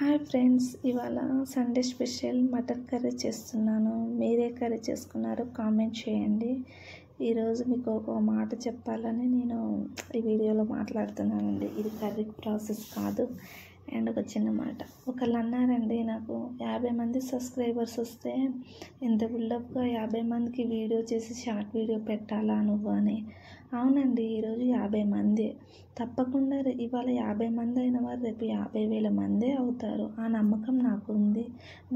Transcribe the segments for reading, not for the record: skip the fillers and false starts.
Hi friends, ఇవాళ Sunday special mutton curry చేస్తున్నాను. మీరే కర్రీ చేసుకున్నారో కామెంట్ చేయండి. ఈరోజు మీకు ఒక మాట చెప్పాలని నేను ఈ వీడియోలో మాట్లాడుతున్నానండి. ఇది కర్రీ ప్రాసెస్ కాదు. అండ్ ఒక చిన్న మాట, ఒకళ్ళు అన్నారండి, నాకు 50 మంది సబ్స్క్రైబర్స్ వస్తే ఎంత బిల్డప్గా 50 మందికి వీడియో చేసి షార్ట్ వీడియో పెట్టాలా నువ్వు అని. అవునండి, ఈరోజు 50 మంది. తప్పకుండా ఇవాళ 50 మంది అయిన వారు రేపు 50,000 మందే అవుతారు. ఆ నమ్మకం నాకు ఉంది.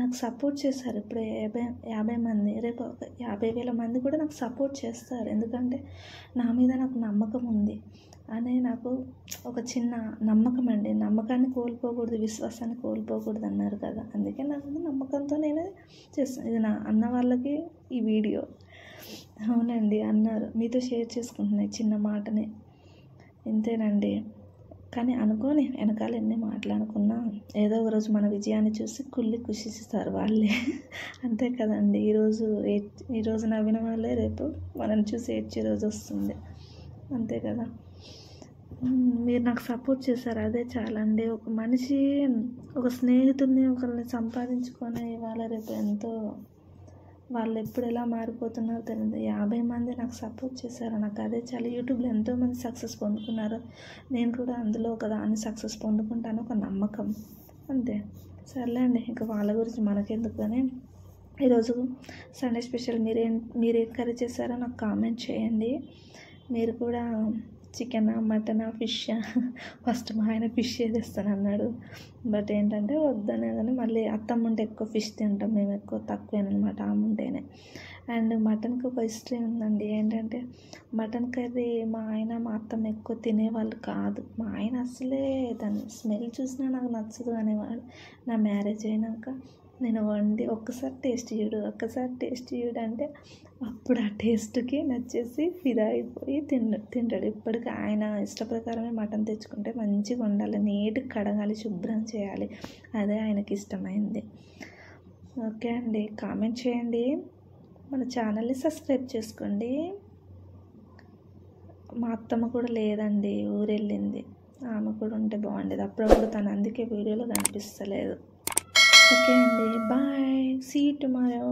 నాకు సపోర్ట్ చేస్తారు. ఇప్పుడు 50 మంది, రేపు 50,000 మంది కూడా నాకు సపోర్ట్ చేస్తారు. ఎందుకంటే నా మీద నాకు నమ్మకం ఉంది అనే నాకు ఒక చిన్న నమ్మకం అండి. నమ్మకాన్ని కోల్పోకూడదు, విశ్వాసాన్ని కోల్పోకూడదు అన్నారు కదా. అందుకే నాకు నమ్మకంతో నేను చేస్తాను. ఇది నా అన్న వాళ్ళకి ఈ వీడియో. అవునండి, అన్నారు, మీతో షేర్ చేసుకుంటున్నాయి చిన్న మాటని. ఇంతేనండి. కానీ అనుకోని వెనకాల ఎన్ని మాట్లాడుకున్నా ఏదో ఒక రోజు మన విజయాన్ని చూసి కుళ్ళి కుషిస్తారు వాళ్ళే. అంతే కదండి. ఈరోజు నవ్విన వాళ్ళే రేపు మనల్ని చూసి ఏడ్చే రోజు వస్తుంది. అంతే కదా. మీరు నాకు సపోర్ట్ చేశారు, అదే చాలండి. ఒక మనిషి ఒక స్నేహితుడిని ఒకరిని సంపాదించుకొని ఇవాళ రేపు ఎంతో వాళ్ళు ఎప్పుడు ఎలా మారిపోతున్నారో తెలియదు. 50 మంది నాకు సపోర్ట్ చేశారు, నాకు అదే చాలా. యూట్యూబ్లో ఎంతోమంది సక్సెస్ పొందుకున్నారు. నేను కూడా అందులో ఒక దాన్ని సక్సెస్ పొందుకుంటాను, ఒక నమ్మకం. అంతే. సర్లే అండి, ఇంకా వాళ్ళ గురించి మనకెందుకు అని. ఈరోజు సండే స్పెషల్ మీరేం కర్రీ చేశారో నాకు కామెంట్ చేయండి. మీరు కూడా చికెనా, మటనా, ఫిషా? ఫస్ట్ మా ఆయన ఫిష్ తెస్తానన్నాడు. బట్ ఏంటంటే వద్దనే, కానీ మళ్ళీ అత్తమ్మ ఉంటే ఎక్కువ ఫిష్ తింటాం మేము, ఎక్కువ తక్కువేనమాట ఆమె ఉంటేనే. అండ్ మటన్కి ఒక హిస్టరీ ఉందండి. ఏంటంటే మటన్ కర్రీ మా ఆయన మా అత్తమ్మ ఎక్కువ తినేవాళ్ళు కాదు. మా ఆయన అసలే దాన్ని స్మెల్ చూసినా నాకు నచ్చదు అనేవాడు. నా మ్యారేజ్ అయినాక నేను వండి ఒక్కసారి టేస్ట్ చూడు అంటే అప్పుడు ఆ టేస్ట్కి నచ్చేసి ఫిదా అయిపోయి తింటాడు. ఇప్పటికీ ఆయన ఇష్టప్రకారమే మటన్ తెచ్చుకుంటే మంచిగా వండాలి, నీట్గా కడగాలి, శుభ్రం చేయాలి. అదే ఆయనకి ఇష్టమైంది. ఓకే అండి, కామెంట్ చేయండి, మన ఛానల్ని సబ్స్క్రైబ్ చేసుకోండి. మా అత్తమ్మ కూడా లేదండి, ఊరెళ్ళింది. ఆమె కూడా ఉంటే బాగుండేది. అప్పుడప్పుడు తను అందుకే వీడియోలో కనిపిస్తలేదు. ఓకే అండి, బాయ్, సీ యూ టుమారో.